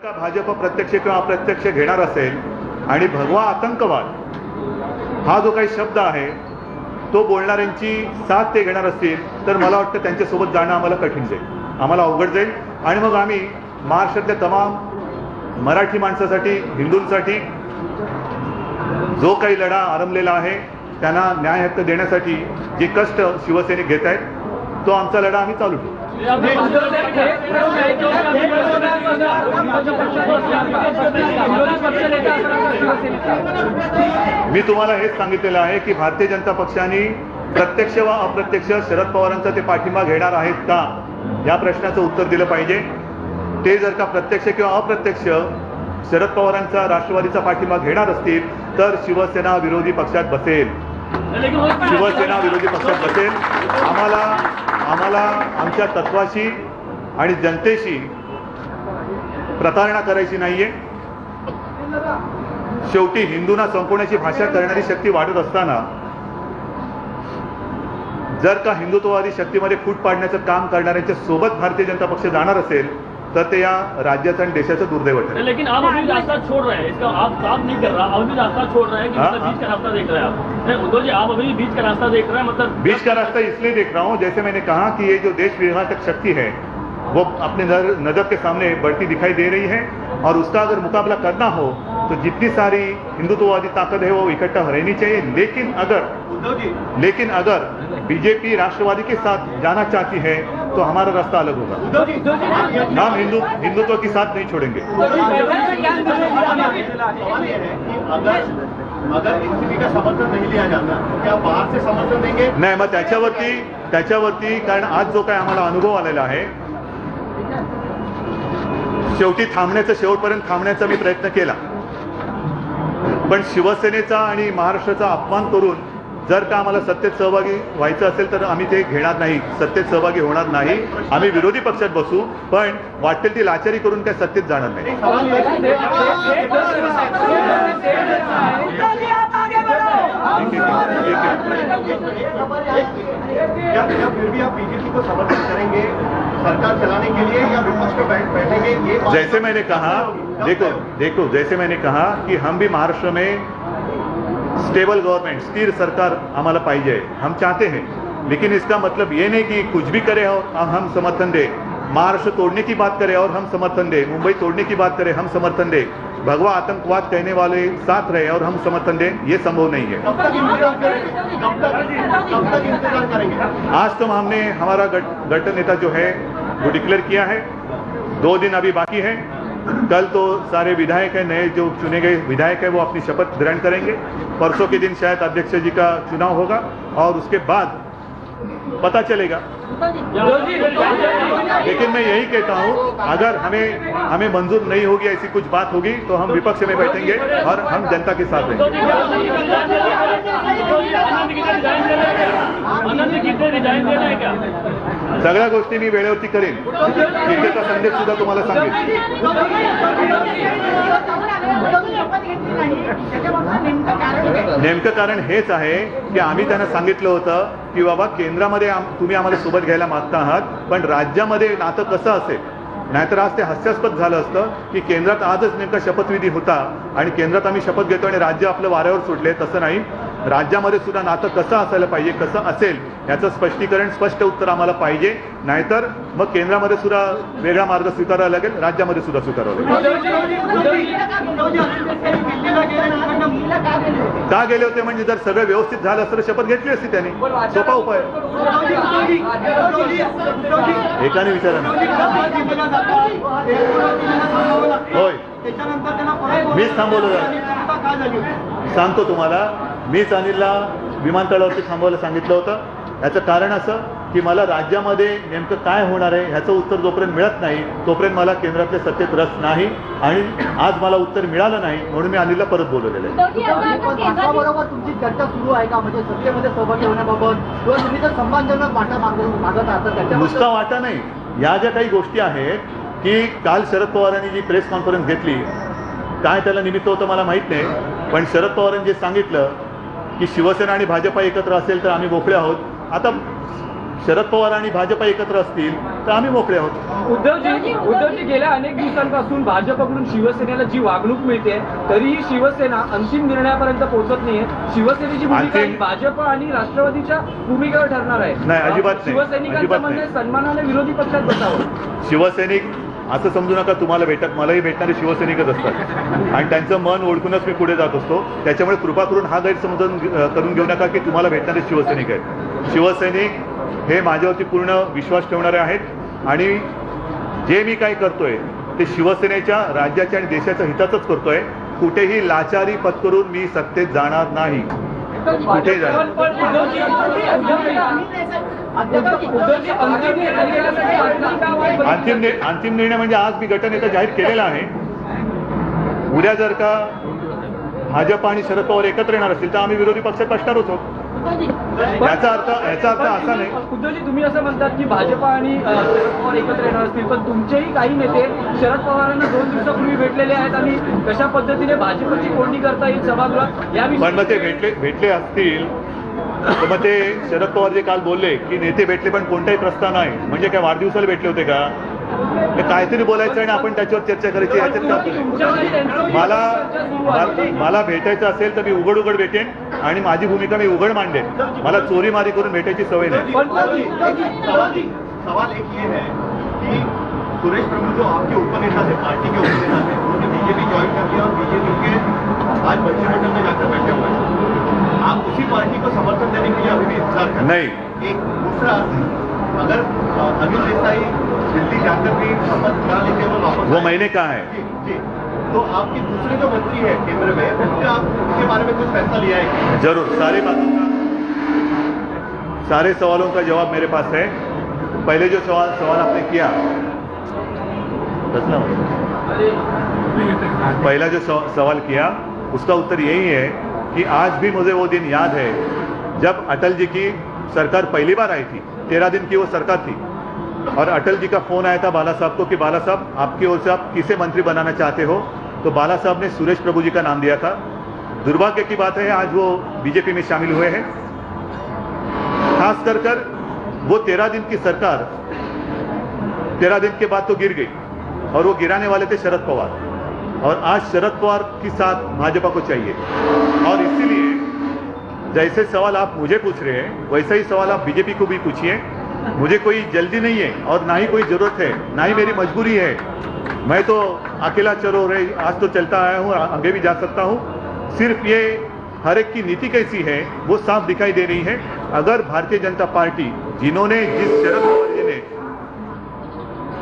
का भाजप प्रत्यक्ष किंवा अप्रत्यक्ष घेणार असेल आणि भगवा आतंकवाद हा जो काही शब्द आहे तो बोलणाऱ्यांची साथ ते घेणार असतील तर मला वाटतं त्यांच्यासोबत जाणं आम्हाला कठीण जाईल, आम्हाला अवघड जाईल. आणि मग आम्ही महाराष्ट्रातल्या तमाम मराठी माणसासाठी, हिंदूंसाठी जो काही लढा आरंभलेला आहे त्यांना न्याय हक्क देण्यासाठी जे कष्ट शिवसेनेत घेत आहेत तो आमचा लढा आम्ही चालू ठेवू. मी तुम्हाला हेच सांगितलेलं आहे की भारतीय जनता पक्षाने प्रत्यक्ष व अप्रत्यक्ष शरद पवारांचा ते पाठिंबा घेणार आहेत का या प्रश्नाचं उत्तर दिलं पाहिजे. ते जर का प्रत्यक्ष किंवा अप्रत्यक्ष शरद पवारांचा राष्ट्रवादीचा पाठिंबा घेणार असतील तर शिवसेना विरोधी पक्षात बसेल, शिवसेना विरोधी पक्षात बसेल. आम्हाला आमच्या तत्वाशी आणि जनतेशी प्रतारणा करायची नाहीये. शेवटी हिंदूंना संपवण्याची भाषा करणारी शक्ती वाढत असताना जर का हिंदुत्ववादी शक्तीमध्ये फूट पाडण्याचं काम करणाऱ्यांच्या सोबत भारतीय जनता पक्ष जाणार असेल तर ते या राज्याचं आणि देशाचं दुर्दैव ठरेल. लेकिन आप अभी रास्ता छोड़ रहे हैं, इसका आप साफ नहीं कर रहा, अभी रास्ता छोड़ रहे हैं कि मतलब बीच का रास्ता देख रहे हैं आप. उद्धव जी, आप अभी बीच का रास्ता देख रहे हैं, मतलब बीच का रास्ता इसलिए देख रहा हूं, जैसे मैंने कहा कि ये जो देश विघातक शक्ति है वो अपने नजर के सामने बढ़ती दिखाई दे रही है और उसका अगर मुकाबला करना हो तो जितनी सारी हिंदुत्ववादी ताकत है वो इकट्ठा रहनी चाहिए. लेकिन अगर बीजेपी राष्ट्रवादी के साथ जाना चाहती है तो हमारा रास्ता अलग होगा. हम हिंदुत्व की साथ नहीं छोड़ेंगे. अगर एनसीपी का समर्थन नहीं लिया जाता क्या बाहर से समर्थन देंगे? नाही, मग त्याच्यावरती कारण आज जो काय आम्हाला अनुभव आलेला आहे शेवटी शेवटपर्यंत थांबण्याचा मी प्रयत्न केला, पण शिवसेनेचा आणि महाराष्ट्राचा अपमान करून जर का आम्हाला सत्तेत सहभागी व्हायचं असेल तर आम्ही ते घेणार नाही, सत्तेत सहभागी होणार नाही. आम्ही विरोधी पक्षात बसू पण वाटेल ती लाचारी करून त्या सत्तेत जाणार नाही. फिर भी आप बीजेपी को समर्थन करेंगे सरकार चलाने के लिए या विपक्ष में बैठेंगे? जैसे मैंने कहा, देखो जैसे मैंने कहा कि हम भी महाराष्ट्र में स्टेबल गवर्नमेंट, स्थिर सरकार हमारा पाइए, हम चाहते हैं. लेकिन इसका मतलब ये नहीं कि कुछ भी करे और हम समर्थन दे. महाराष्ट्र तोड़ने की बात करे और हम समर्थन दे, मुंबई तोड़ने की बात करे हम समर्थन दे, भगवा आतंकवाद कहने वाले साथ रहे और हम समर्थन दें, ये संभव नहीं है. कब तक इंतजार करेंगे? आज तो हमने हमारा गठ नेता जो है वो डिक्लेयर किया है. 2 दिन अभी बाकी है. कल तो सारे विधायक है, नए जो चुने गए विधायक है वो अपनी शपथ ग्रहण करेंगे. परसों के दिन शायद अध्यक्ष जी का चुनाव होगा और उसके बाद पता चलेगा. लेकिन मैं यही कहता हूं, अगर हमें मंजूर नहीं होगी ऐसी कुछ बात होगी तो हम विपक्ष में बैठेंगे और हम जनता के साथ रहेंगे. सगळ्या गोष्टी मी वेळेवरती करेन. तिथेचा संदेश सुद्धा तुम्हाला सांगेन. नेमकं कारण हेच आहे की आम्ही त्यांना सांगितलं होतं की बाबा केंद्रामध्ये तुम्ही आम्हाला सोबत घ्यायला मागता आहात पण राज्यामध्ये नातं कसं असेल. नाहीतर आज ते हास्यास्पद झालं असतं की केंद्रात आजच नेमका शपथविधी होता आणि केंद्रात आम्ही शपथ घेतो आणि राज्य आपलं वाऱ्यावर सुटले. तसं नाही, राज्यामध्ये सुद्धा नातं कसं असायला पाहिजे, कसं असेल याचं स्पष्टीकरण, स्पष्ट उत्तर आम्हाला पाहिजे. नाहीतर मग केंद्रामध्ये सुद्धा वेगळा मार्ग स्वीकारावा लागेल, राज्यामध्ये सुद्धा स्वीकारावा लागेल. का गेले होते म्हणजे जर सगळं व्यवस्थित झालं असतं शपथ घेतली असती त्यांनी. सोपा उपाय. एकाने विचारा ना. होय, मीच थांबवलं. सांगतो तुम्हाला, मीच अनिलला विमानतळावरती थांबवायला सांगितलं होतं. याचं कारण असं की मला राज्यामध्ये नेमकं काय होणार आहे ह्याचं उत्तर जोपर्यंत मिळत नाही तोपर्यंत मला केंद्रातल्या सत्तेत रस नाही आणि आज मला उत्तर मिळालं नाही म्हणून मी अनिलला परत बोलवलेलं आहे. बरोबर तुमची चर्चा सुरू आहे का, म्हणजे सत्तेमध्ये सहभागी होण्याबाबत किंवा तुम्ही तर सन्मानजनक वाटा मागत आहात? नुसता वाटा नाही, या ज्या काही गोष्टी आहेत की काल शरद पवारांनी जी प्रेस कॉन्फरन्स घेतली, काय त्याला निमित्त होतं मला माहीत नाही, पण शरद पवारांनी जे सांगितलं की शिवसेना आणि भाजपा एकत्र असेल तर आम्ही मोकळे आहोत. आता शरद पवार आणि भाजपा एकत्र असतील तर आम्ही मोकळे आहोत. उद्धवजी गेल्या अनेक दिवसांपासून भाजपकडून शिवसेनेला जी वागणूक मिळते तरीही शिवसेना अंतिम निर्णयापर्यंत पोहोचत नाहीये. शिवसेनेची भूमिका ही भाजप आणि राष्ट्रवादीच्या भूमिकेवर ठरणार आहे. नाही, अजिबात नाही. शिवसैनिकांचं म्हणणं सन्मानाने विरोधी पक्षात बसावं. शिवसैनिक असं समजू नका तुम्हाला मलाही भेटणारे शिवसैनिकच असतात आणि त्यांचं मन ओळखूनच मी पुढे जात असतो. त्याच्यामुळे कृपा करून हा गैरसमजून करून घेऊ नका की तुम्हाला भेटणारे शिवसैनिक आहेत. शिवसैनिक हे माझ्यावरती पूर्ण विश्वास ठेवणारे आहेत आणि जे मी काही करतोय ते शिवसेनेच्या, राज्याच्या आणि देशाच्या हिताचंच करतोय. कुठेही लाचारी पत्करून मी सत्तेत जाणार नाही, कुठेही जाणार. अंतिम निर्णय म्हणजे आज मी गटनेता जाहीर केलेला आहे. उद्या जर का भाजप आणि शरद पवार एकत्र येणार असतील तर आम्ही विरोधी पक्षात असणार होतो. याचा अर्थ असा नाही. उद्धवजी, तुम्ही असं म्हणतात की भाजप आणि शरद पवार एकत्र येणार असतील, पण तुमचेही काही नेते शरद पवारांना 2 दिवसापूर्वी भेटलेले आहेत आणि कशा पद्धतीने भाजपची कोंडी करता येईल सभागृहात या पण मग ते भेटले असतील तर मग ते शरद पवार जे काल बोलले की नेते भेटले पण कोणताही प्रस्ताव नाही, म्हणजे काय वाढदिवसाला भेटले होते का? काहीतरी बोलायचं आणि आपण त्याच्यावर चर्चा करायची. मला भेटायचं असेल तर मी उघड भेटेन आणि माझी भूमिका मी उघड मांडेन. मला चोरीमारी करून भेटायची सवय नाही. सवाल एक ये है कि सुरेश प्रभु जो आपके उपनेता थे, पार्टी के उपनेता थे, उन्होंने बीजेपी ज्वाइन कर लिया और बीजेपी के आज मंत्रिमंडल में जाकर बैठे हुए हैं. आप उसी पार्टी को समर्थन देने के लिए अभी भी इंतजार कर नहीं. एक दूसरा, अगर अनिल देसाई दिल्ली जाकर भी शपथ करा लेते वो वापस, वो मैंने कहा है जी, तो आपके दूसरे जो मंत्री है केंद्र में, उसके बारे में कुछ फैसला लिया है? जरूर. सारे सवालों का जवाब मेरे पास है. पहले जो सवाल आपने किया, पहला जो सवाल किया उसका उत्तर यही है कि आज भी मुझे वो दिन याद है जब अटल जी की सरकार पहली बार आई थी. 13 दिन की वो सरकार थी और अटल जी का फोन आया था बाला साहब को कि बाला साहब आपकी ओर से आप किसे मंत्री बनाना चाहते हो. तो बाला साहब ने सुरेश प्रभु जी का नाम दिया था. दुर्भाग्य की बात है आज वो बीजेपी में शामिल हुए हैं. खास कर वो 13 दिन की सरकार 13 दिन के बाद तो गिर गई और वो गिराने वाले थे शरद पवार. और आज शरद पवार के साथ भाजपा को चाहिए और इसीलिए जैसे सवाल आप मुझे पूछ रहे हैं वैसा ही सवाल आप बीजेपी को भी पूछिए. मुझे कोई जल्दी नहीं है और ना ही कोई जरूरत है, ना ही मेरी मजबूरी है. मैं तो अकेला चलो रही आज तो चलता आया हूँ, आगे भी जा सकता हूँ. सिर्फ ये हर एक की नीति कैसी है वो साफ दिखाई दे रही है. अगर भारतीय जनता पार्टी जिन्होंने जिस शरद पवार जी ने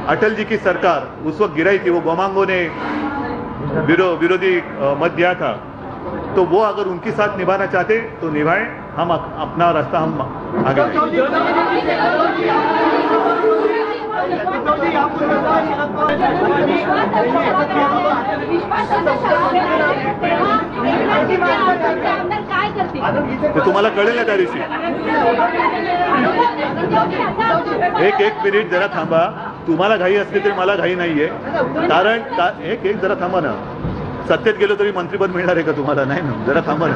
अटल जी की सरकार उस वक्त गिराई थी, वो गोमांगों ने विरोधी मत दिया था, तो वो अगर उनके साथ निभाना चाहते तो निभाएं. हम अपना रास्ता हम आगे ते तुम्हाला कळेल ना त्या दिवशी. एक मिनिट जरा थांबा. तुम्हाला घाई असली तरी मला घाई नाहीये. कारण एक जरा थांबा ना. सत्तेत गेलो तरी मंत्रीपद मिळणार आहे का तुम्हाला? नाही ना. जरा थांबा ना.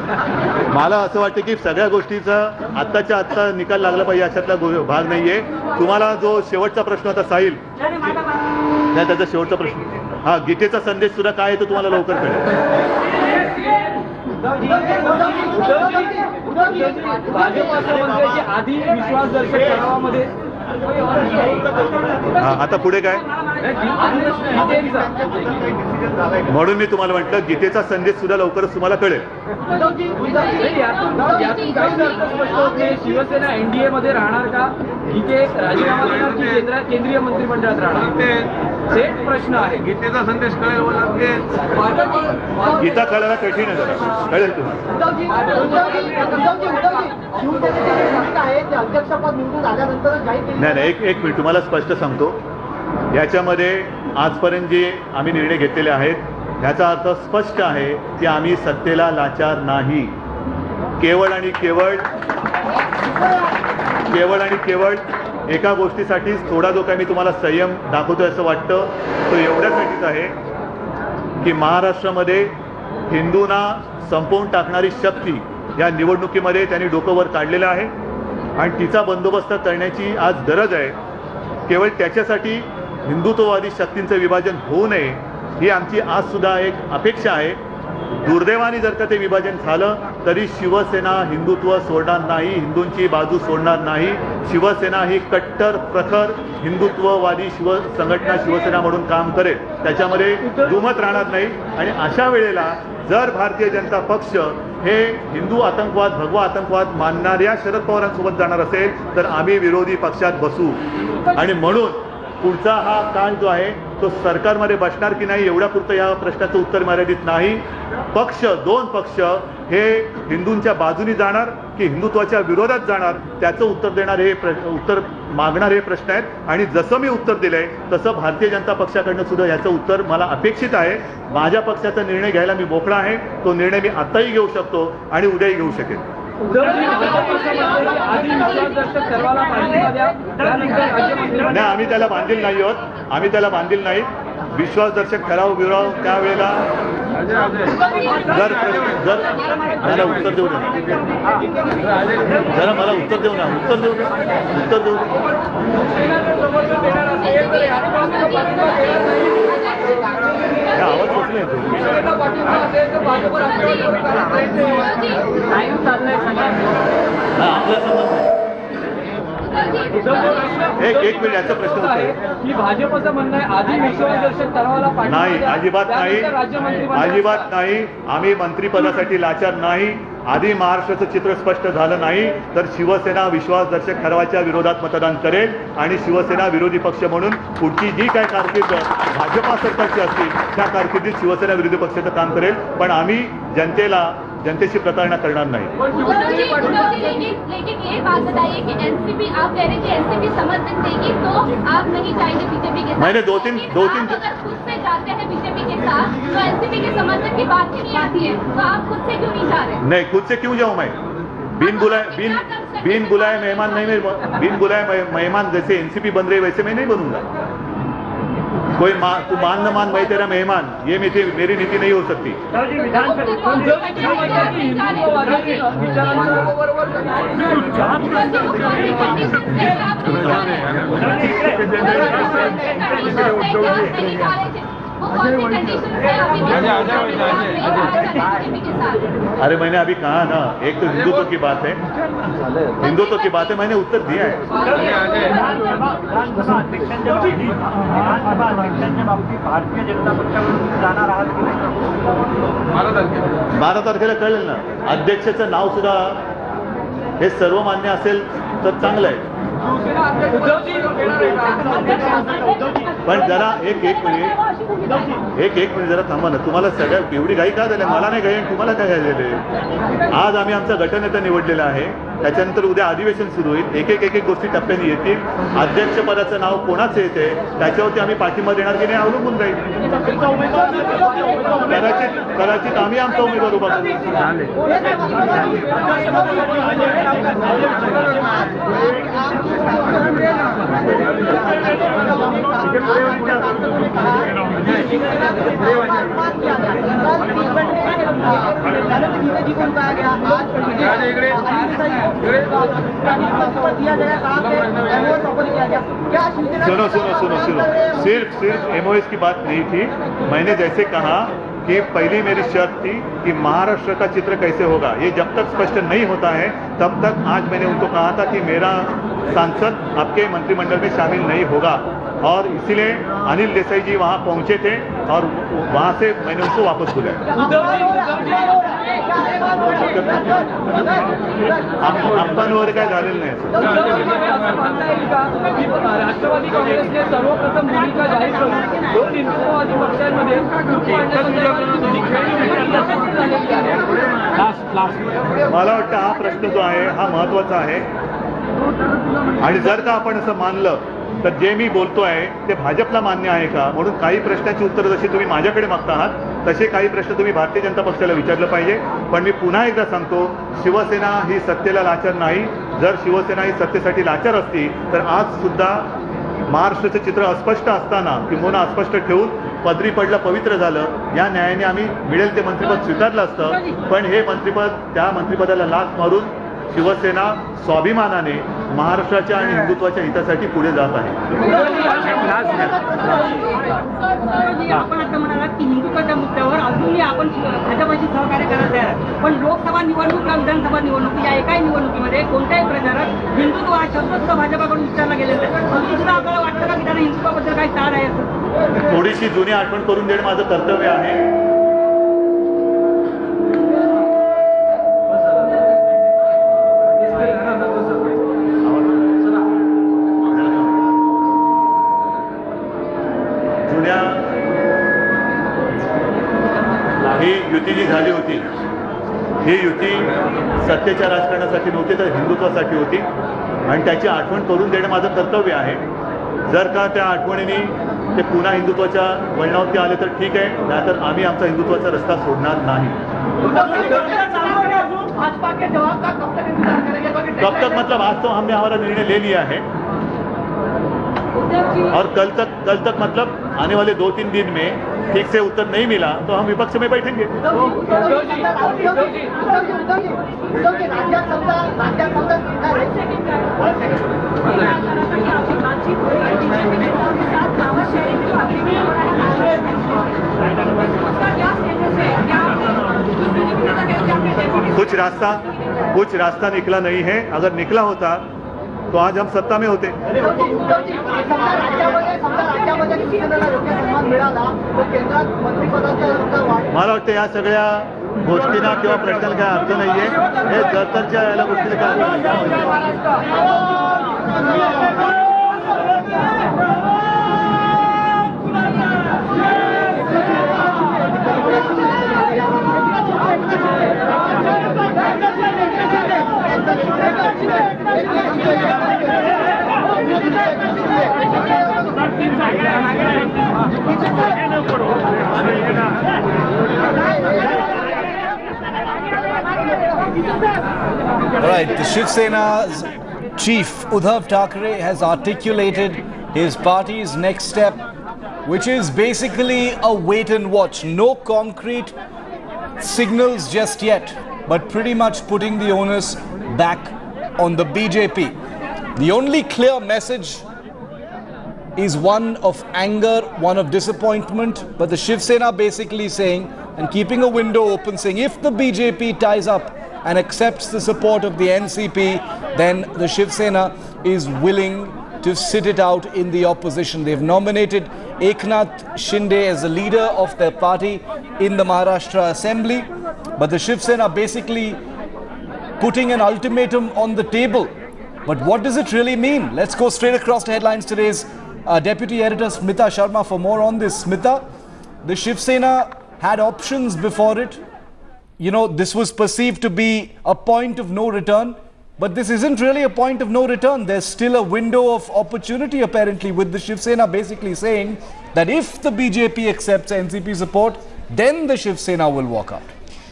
मला असं वाटतं की सगळ्या गोष्टीचा आत्ताच्या आत्ता निकाल लागला पाहिजे अशातला भाग नाहीये. तुम्हाला जो शेवटचा प्रश्न होता साहिल, नाही त्याचा शेवटचा प्रश्न, हा गीतेचा संदेश सुद्धा काय आहे तो तुम्हाला लवकर कळेल. आधी विश्वासदर्शक ठरावामध्ये आता पुढे काय म्हणून मी तुम्हाला म्हटलं गीतेचा संदेश सुद्धा लवकरच तुम्हाला कळेल. शिवसेना एनडीए मध्ये राहणार का? गीते राजीनामा देणार की केंद्रीय मंत्रिमंडळात राहणार? एक प्रश्न आहे. गीतेचा संदेश कळेल गीता कळायला कठीण आहे, कळेल तुम्हाला. नाही एक मिनिट तुम्हाला स्पष्ट सांगतो. याच्यामध्ये आजपर्यंत जे आम्ही निर्णय घेतलेले आहेत याचा अर्थ स्पष्ट आहे की आम्ही सत्तेला लाचार नाही. केवळ आणि केवळ एका गोष्टीसाठीच थोडा जो काय मी तुम्हाला संयम दाखवतोय असं वाटतं तो एवढ्यासाठीच आहे की महाराष्ट्रामध्ये हिंदूंना संपवून टाकणारी शक्ती या निवडणुकीमध्ये त्यांनी डोकं वर काढलेलं आहे आणि तिचा बंदोबस्त करण्याची आज गरज आहे. केवळ त्याच्यासाठी हिंदुत्ववादी शक्तींचं विभाजन होऊ नये ही आमची आजसुद्धा एक अपेक्षा आहे. दुर्दैवाने जर का ते विभाजन झालं तरी शिवसेना हिंदुत्व सोडणार नाही, हिंदूंची बाजू सोडणार नाही. शिवसेना ही कट्टर प्रखर हिंदुत्ववादी संघटना शिवसेना म्हणून काम करेल, त्याच्यामध्ये दुमत राहणार नाही. आणि अशा वेळेला जर भारतीय जनता पक्ष हे हिंदू आतंकवाद भगवा आतंकवाद मानणाऱ्या शरद पवारांसोबत जाणार असेल तर आम्ही विरोधी पक्षात बसू. आणि म्हणून पुढचा हा काळ जो आहे तो सरकारमध्ये बसणार की नाही एवढ्यापुरतं या प्रश्नाचं उत्तर मर्यादित नाही. दोन पक्ष हे हिंदूंच्या बाजूनी जाणार की हिंदुत्वाच्या विरोधात जाणार त्याचं उत्तर देणार हे उत्तर मागणार हे प्रश्न आहेत. आणि जसं मी उत्तर दिलंय तसं भारतीय जनता पक्षाकडनं सुद्धा याचं उत्तर मला अपेक्षित आहे. माझ्या पक्षाचा निर्णय घ्यायला मी मोकळा आहे. तो निर्णय मी आताही घेऊ शकतो आणि उद्याही घेऊ शकेन. नाही, आम्ही त्याला बांधील नाही आहोत. आम्ही त्याला बांधील नाही. विश्वासदर्शक ठराव बिराव त्यावेळेला जर मला उत्तर देऊ द्या, जरा मला उत्तर देऊ ना, उत्तर देऊ आवाज पोचले आपला संबंध एक मिनिट याचा प्रश्न आहे की भाजपचं म्हणणं आहे आधी विश्वासदर्शक ठरावाला नाही, अजिबात नाही. आम्ही मंत्रिपदासाठी लाचार नाही. आधी महाराष्ट्राचं चित्र स्पष्ट झालं नाही तर शिवसेना विश्वासदर्शक ठरावाच्या विरोधात मतदान करेल आणि शिवसेना विरोधी पक्ष म्हणून पुढची जी काय कारकीर्द भाजपा सरकारची असतील त्या कारकिर्दीत शिवसेना विरोधी पक्षाचं काम करेल. पण आम्ही जनतेशी प्रतारणा करणार नाही. लेकिन ये बात बताइए कि एनसीपी आप कह रहे थे एनसीपी समर्थन देगी तो आप नहीं जाएंगे बीजेपी के साथ. मैंने दो तीन अगर खुद से जाते हैं बीजेपी के साथ तो एनसीपी के समर्थन की बात ही नहीं आती है, तो आप खुद से क्यों नहीं जा रहे? नहीं, खुद से क्यों जाऊं मैं? बिन बुलाए मेहमान नहीं, बिन बुलाए मेहमान जैसे एनसीपी बन रही वैसे मैं नहीं बनूंगा. कोई तू मान न मान मैं तेरा मेहमान, ये मेरी नीति नहीं हो सकती. अरे मैंने अभी कहा ना, एक तो हिंदुत्व की बात है, मैंने उत्तर दिया है. भारतीय जनता पक्षाकडून जाणार आहात की नाही? 12 तारखेला कळेल ना. अध्यक्षाचं नाव सुद्धा हे सर्वमान्य असेल तर चांगलं आहे. पण जरा एक मिनिट जरा थांबा ना. तुम्हाला सगळ्या एवढी घाई का झाली? मला नाही घाई आणि तुम्हाला काय झालेले? आज आम्ही आमचा गटनेता निवडलेला आहे. त्याच्यानंतर उद्या अधिवेशन सुरू होईल. एक गोष्टी टप्प्याने येतील. अध्यक्षपदाचं नाव कोणाचं येते त्याच्यावरती आम्ही पाठिंबा देणार की नाही अवलंबून राहील. कदाचित आम्ही आमचा उमेदवार उभा करू. सुनो, सिर्फ एमओएस की बात नहीं थी. मैंने जैसे कहा कि पहली मेरी शर्त थी कि महाराष्ट्र का चित्र कैसे होगा ये जब तक स्पष्ट नहीं होता है तब तक आज मैंने उनको कहा था कि मेरा सांसद आपके मंत्रिमंडल में शामिल नहीं होगा. और इसीलिए अनिल देसाई जी वहाँ पहुँचे थे और वहाँ से मैंने उनको वापस बुलाया. अप्पांवर काय झालेलं नाही. राष्ट्रवादी काँग्रेसने सर्वप्रथम भूमिका जाहीर करून 2 हिंदुत्ववादी पक्षांमध्ये मला वाटतं हा प्रश्न जो आहे हा महत्वाचा आहे. आणि जर का आपण असं मानलं तर जे मी बोलतोय ते भाजपला मान्य आहे का म्हणून काही प्रश्नाची उत्तरं जशी तुम्ही माझ्याकडे मागता आहात तसे काही प्रश्न तुम्ही भारतीय जनता पक्षाला विचारलं पाहिजे. पण मी पुन्हा एकदा सांगतो, शिवसेना ही सत्तेला लाचार नाही. जर शिवसेना ही सत्तेसाठी लाचार असती तर आज सुद्धा महाराष्ट्राचं चित्र अस्पष्ट असताना किंवा अस्पष्ट ठेवून पदरी पडलं पवित्र झालं या न्यायाने आम्ही मिळेल ते मंत्रिपद स्वीकारलं असतं. पण हे मंत्रिपद त्या मंत्रिपदाला लाच मारून शिवसेना स्वाभिमानाने महाराष्ट्राच्या आणि हिंदुत्वाच्या हितासाठी पुढे जात आहे. आपण आता म्हणालात की हिंदुत्वाच्या मुद्द्यावर अजूनही आपण भाजपाशी सहकार्य करायला तयार आहे, पण लोकसभा निवडणूक किंवा विधानसभा निवडणूक या एकाही निवडणुकीमध्ये कोणत्याही प्रचारात हिंदुत्व हा शब्द सुद्धा भाजपाकडून उच्चारला गेलेला आहे. अजून सुद्धा आपल्याला वाटतं का की त्यांना हिंदुत्वाबद्दल काही ताण आहे असं? थोडीशी जुनी आठवण करून देणं माझं कर्तव्य आहे. ही युती जी झाली होती, ही युती सत्तेच्या राजकारणासाठी नव्हती तर हिंदुत्वासाठी होती आणि त्याची आठवण करून देणं माझं कर्तव्य आहे. जर का त्या आठवणीने ते पुन्हा हिंदुत्वाच्या वळणावरती आले तर ठीक आहे, नाहीतर आम्ही आमचा हिंदुत्वाचा रस्ता सोडणार नाही. कब तक मतलब आज तो हमने हमारा निर्णय ले लिया है और कल तक मतलब आने वाले 2-3 दिन में ठीक से उत्तर नहीं मिला तो हम विपक्ष में बैठेंगे. कुछ रास्ता निकला नहीं है. अगर निकला होता तो आज हम सत्ता में होते. मला वाटतं या सगळ्या गोष्टींना किंवा प्रश्नाला काय अर्थ नाहीये. हे जरतरच्या याला गोष्टीला काय अर्थ Right, the Shiv Sena's chief Uddhav Thackeray has articulated his party's next step, which is basically a wait and watch. No concrete signals just yet, but pretty much putting the onus back on the BJP. The only clear message is one of anger, one of disappointment, but the Shiv Sena basically saying and keeping a window open, saying if the BJP ties up and accepts the support of the NCP, then the Shiv Sena is willing to sit it out in the opposition. They've nominated Eknath Shinde as the leader of their party in the Maharashtra Assembly, but the Shiv Sena basically putting an ultimatum on the table. But what does it really mean? Let's go straight across to headlines. Today's Deputy Editor Smita Sharma for more on this. Smita, the Shiv Sena had options before it. You know, this was perceived to be a point of no return, but this isn't really a point of no return. There's still a window of opportunity apparently, with the Shiv Sena basically saying that if the BJP accepts NCP support, then the Shiv Sena will walk out.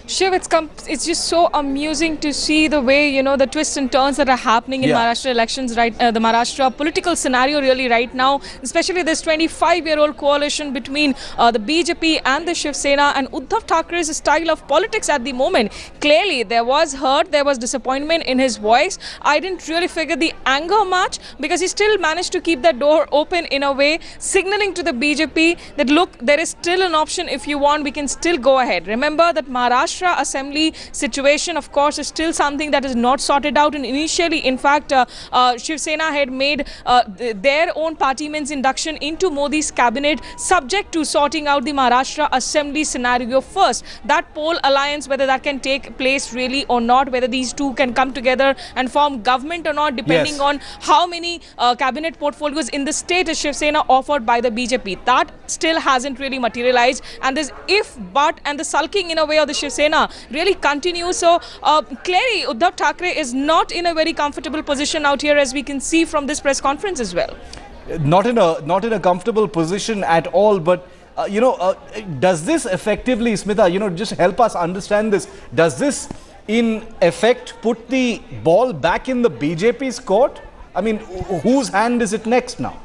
Shiv, it's just so amusing to see the way, you know, the twists and turns that are happening in Maharashtra elections, right? The Maharashtra political scenario really right now, especially this 25-year-old coalition between the BJP and the Shiv Sena and Uddhav Thackeray's style of politics at the moment. Clearly, there was hurt, there was disappointment in his voice. I didn't really figure the anger much because he still managed to keep that door open in a way, signaling to the BJP that, look, there is still an option. If you want, we can still go ahead. Remember that Maharashtra Assembly situation, of course, is still something that is not sorted out. And initially, in fact, Shiv Sena had made their own partymen's induction into Modi's cabinet subject to sorting out the Maharashtra Assembly scenario first. That poll alliance, whether that can take place really or not, whether these two can come together and form government or not, depending on how many cabinet portfolios in the state is Shiv Sena offered by the BJP. That still hasn't really materialized. And this if, but, and the sulking in a way of the Shiv Sena really continues. So clearly Uddhav Thackeray is not in a very comfortable position out here, as we can see from this press conference as well. Not in a comfortable position at all. But you know, does this effectively, Smita, you know, just help us understand this, does this in effect put the ball back in the BJP's court? I mean, whose hand is it next now?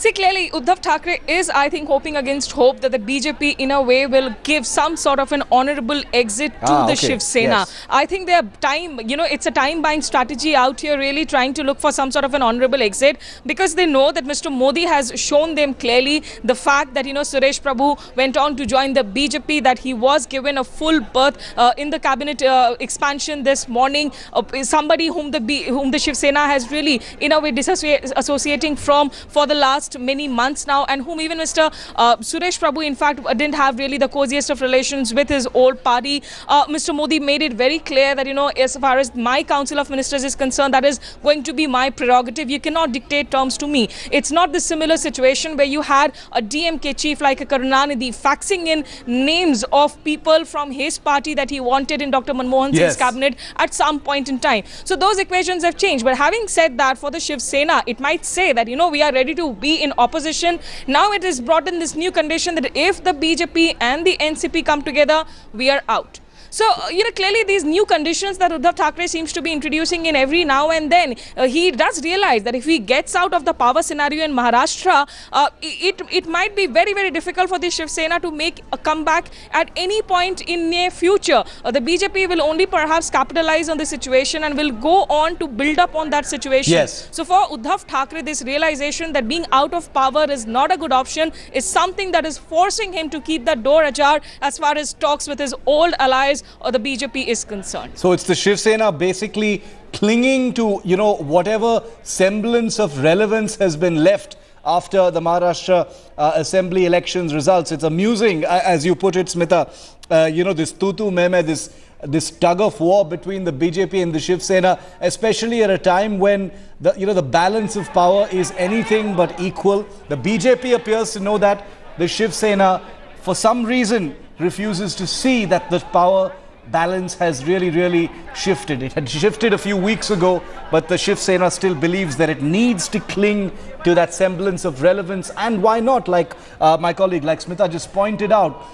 See, clearly, Uddhav Thackeray is, I think, hoping against hope that the BJP, in a way, will give some sort of an honorable exit to the Shiv Sena. Yes. I think they have time, it's a time-buying strategy out here, really trying to look for some sort of an honorable exit, because they know that Mr. Modi has shown them clearly the fact that, Suresh Prabhu went on to join the BJP, that he was given a full berth in the cabinet expansion this morning. Somebody whom the Shiv Sena has really, in a way, disassociating from for the last many months now, and whom even Mr. Suresh Prabhu, in fact, didn't have really the coziest of relations with his old party. Mr. Modi made it very clear that, as far as my Council of Ministers is concerned, that is going to be my prerogative. You cannot dictate terms to me. It's not the similar situation where you had a DMK chief like a Karunanidhi faxing in names of people from his party that he wanted in Dr. Manmohan Singh's cabinet at some point in time. So those equations have changed. But having said that, for the Shiv Sena, it might say that, we are ready to be in opposition. Now it is brought in this new condition that if the BJP and the NCP come together, we are out. So, clearly these new conditions that Uddhav Thackeray seems to be introducing in every now and then, he does realize that if he gets out of the power scenario in Maharashtra, it might be very, very difficult for the Shiv Sena to make a comeback at any point in near future. The BJP will only perhaps capitalize on the situation and will go on to build up on that situation. Yes. So for Uddhav Thackeray, this realization that being out of power is not a good option is something that is forcing him to keep that door ajar as far as talks with his old allies or the BJP is concerned. So it's the Shiv Sena basically clinging to, whatever semblance of relevance has been left after the Maharashtra assembly elections results. It's amusing, as you put it, Smita, this tutu meme, this tug of war between the BJP and the Shiv Sena, especially at a time when the balance of power is anything but equal. The BJP appears to know that. The Shiv Sena, for some reason, refuses to see that the power balance has really shifted. It had shifted a few weeks ago, but the Shiv Sena still believes that it needs to cling to that semblance of relevance. And why not? Like my colleague, like Smita just pointed out,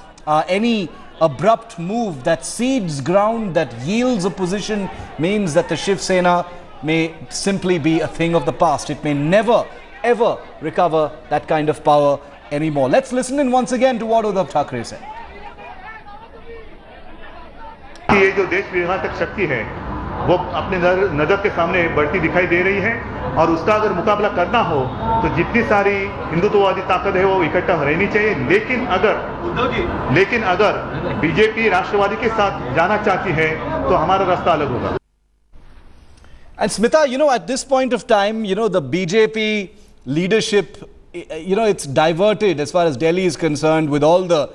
any abrupt move that cedes ground, that yields a position, means that the Shiv Sena may simply be a thing of the past. It may never, ever recover that kind of power anymore. Let's listen in once again to what Uddhav Thackeray said. ये जो देश विघातक शक्ति है वो अपने नजर के सामने बढ़ती दिखाई दे रही है, और उसका अगर मुकाबला करना हो तो जितनी सारी हिंदुत्ववादी ताकत है वो इकट्ठा रहनी चाहिए। लेकिन अगर बीजेपी राष्ट्रवादी के साथ जाना चाहती है तो हमारा रास्ता अलग होगा। And Smita, at this point of time, the BJP leadership, it's diverted as far as Delhi is concerned with all the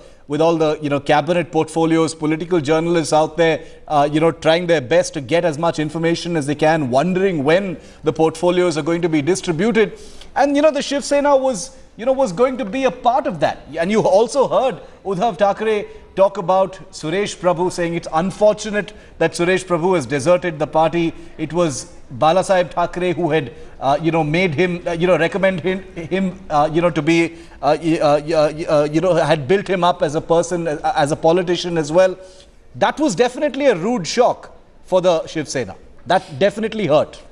cabinet portfolios, political journalists out there, trying their best to get as much information as they can, wondering when the portfolios are going to be distributed. And, the Shiv Sena was going to be a part of that. And you also heard Uddhav Thackeray talk about Suresh Prabhu, saying it's unfortunate that Suresh Prabhu has deserted the party. It was Balasaheb Thackeray who had, made him, recommend him, to be, had built him up as a person, as a politician as well. That was definitely a rude shock for the Shiv Sena. That definitely hurt.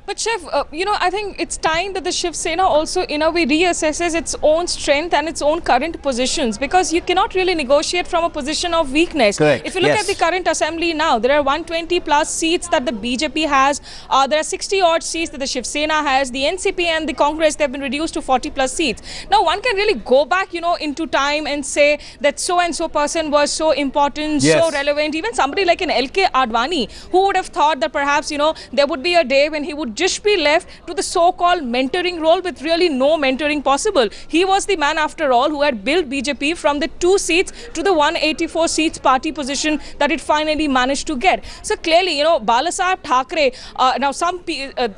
But Shiv, I think it's time that the Shiv Sena also in a way reassesses its own strength and its own current positions, because you cannot really negotiate from a position of weakness. Correct. If you look at the current assembly now, there are 120 plus seats that the BJP has. There are 60 odd seats that the Shiv Sena has. The NCP and the Congress, they've been reduced to 40 plus seats. Now one can really go back, into time and say that so and so person was so important, so relevant. Even somebody like an LK Advani, who would have thought that perhaps, there would be a day when he would just be left to the so-called mentoring role with really no mentoring possible. He was the man, after all, who had built BJP from the 2 seats to the 184 seats party position that it finally managed to get. So clearly, Balasaheb Thackeray, now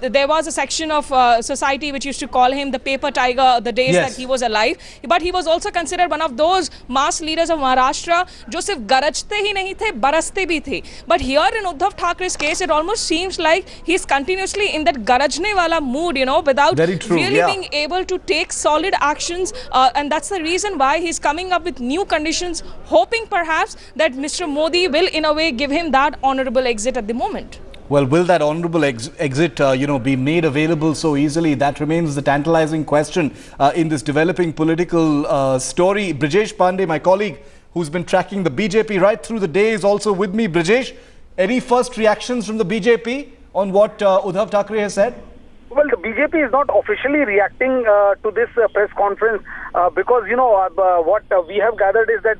there was a section of society which used to call him the paper tiger the days that he was alive, but he was also considered one of those mass leaders of Maharashtra जो सिर्फ गरजते ही नहीं थे, बरसते भी थे. But here in Uddhav Thackeray's case, it almost seems like he's continuously in that garajne wala mood, without really being able to take solid actions, and that's the reason why he's coming up with new conditions, hoping perhaps that Mr. Modi will in a way give him that honorable exit at the moment. Well, will that honourable exit, be made available so easily? That remains the tantalizing question in this developing political story. Brijesh Pandey, my colleague, who's been tracking the BJP right through the day, is also with me. Brijesh, any first reactions from the BJP on what Uddhav Thackeray has said? Well, the BJP is not officially reacting to this press conference because, what we have gathered is that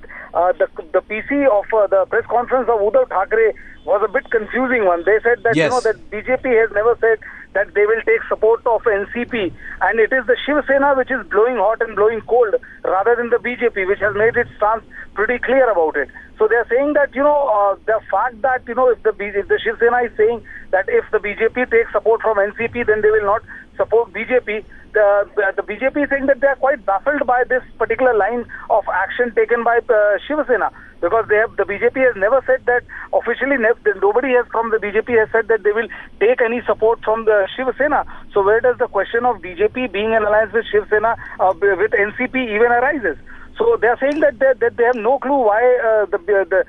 the PC of the press conference of Uddhav Thackeray was a bit confusing one. They said that, yes, that BJP has never said that they will take support of NCP, and it is the Shiv Sena which is blowing hot and blowing cold rather than the BJP, which has made its stance pretty clear about it. So they are saying that, the fact that, if the Shiv Sena is saying that if the BJP takes support from NCP, then they will not support BJP. The BJP is saying that they are quite baffled by this particular line of action taken by Shiv Sena, because the BJP has never said that officially. Nobody has from the BJP has said that they will take any support from the Shiv Sena. So where does the question of BJP being in alliance with Shiv Sena with NCP even arises? So they are saying that they have no clue why the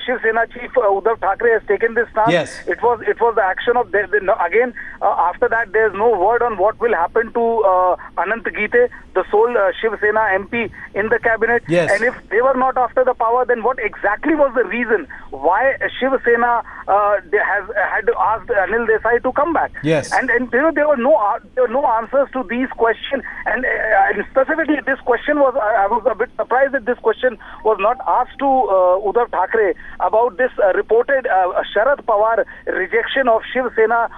Shiv Sena chief Uddhav Thackeray has taken this stance. Yes. It was the action of again after that there is no word on what will happen to Anant Gite, the sole Shiv Sena MP in the cabinet. Yes. And if they were not after the power, then what exactly was the reason why Shiv Sena had asked Anil Desai to come back? Yes. And there were no answers to these questions, and specifically this question was I was a bit surprised that this question was not asked to Uddhav Thackeray about this reported Sharad Pawar rejection of Shiv Sena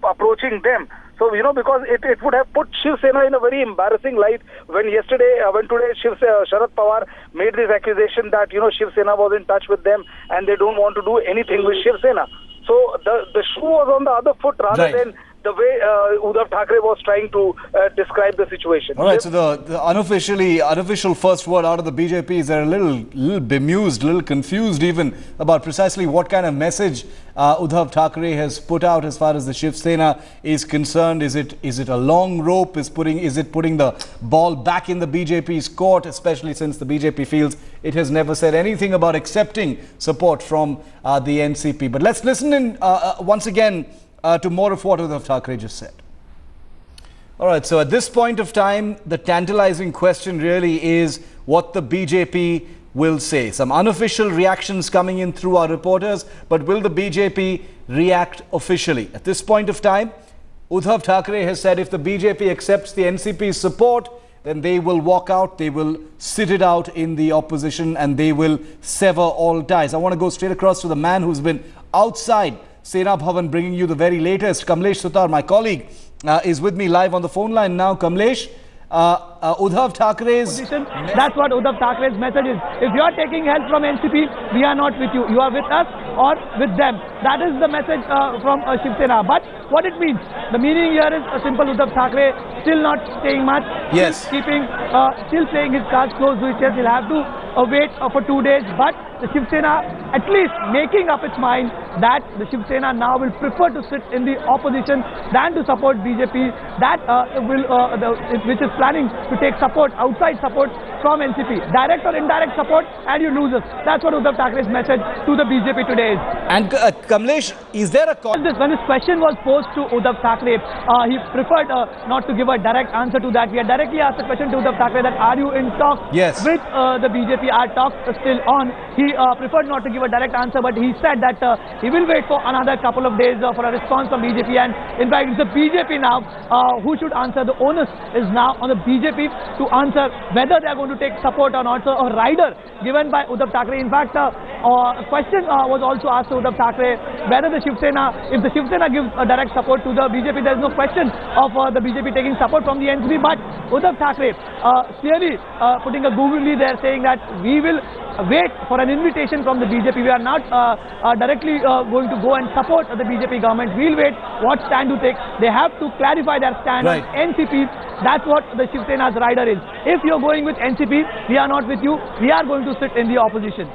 approaching them. So, because it would have put Shiv Sena in a very embarrassing light when today Sharad Pawar made this accusation that, Shiv Sena was in touch with them and they don't want to do anything with Shiv Sena. So the shoe was on the other foot rather than the way Uddhav Thackeray was trying to describe the situation. All right, so the unofficial first word out of the BJP is they're a little bemused, a little confused even about precisely what kind of message Uddhav Thackeray has put out as far as the Shiv Sena is concerned. Is it a long rope? Is it putting the ball back in the BJP's court, especially since the BJP feels it has never said anything about accepting support from the NCP? But let's listen in once again to more of what Uddhav Thackeray just said. All right, so at this point of time, the tantalizing question really is what the BJP will say. Some unofficial reactions coming in through our reporters, but will the BJP react officially? At this point of time, Uddhav Thackeray has said if the BJP accepts the NCP's support, then they will walk out, they will sit it out in the opposition, and they will sever all ties. I want to go straight across to the man who's been outside Sena Bhavan, bringing you the very latest. Kamlesh Sutar, my colleague, is with me live on the phone line now. Kamlesh, Uddhav Thackeray's... That's what Uddhav Thackeray's message is. If you are taking help from NCP, we are not with you. You are with us or with them. That is the message from Shiv Sena. But what it means, the meaning here is a simple. Uddhav Thackeray still not saying much. Yes. Still playing his cards close to his chest. He'll have to wait for 2 days. But the Shiv Sena at least making up its mind that the Shiv Sena now will prefer to sit in the opposition than to support BJP, that which is planning to take outside support from NCP. Direct or indirect support, and you lose us. That's what Uddhav Thackeray's message to the BJP today is. And Kamlesh, is there a... When this question was posed to Uddhav Thackeray, he preferred not to give a direct answer to that. We had directly asked the question to Uddhav Thackeray that are you in talks with the BJP? Are talks still on? He preferred not to give a direct answer, but he said that he will wait for another couple of days for a response from BJP. And in fact, it's the BJP now who should answer. The onus is now on the BJP to answer whether they are going to take support or not. So a rider given by Uddhav Thackeray. In fact, a question was also asked to Uddhav Thackeray whether the Shiv Sena, if the Shiv Sena gives a direct support to the BJP, there is no question of the BJP taking support from the NCP. But Uddhav Thackeray clearly putting a googly there, saying that we will wait for an invitation from the BJP. We are not directly going to go and support the BJP government. We'll wait what stand to take. They have to clarify their stand on NCP. That's what the Shiv Sena's rider is. If you're going with NCP, we are not with you. We are going to sit in the opposition.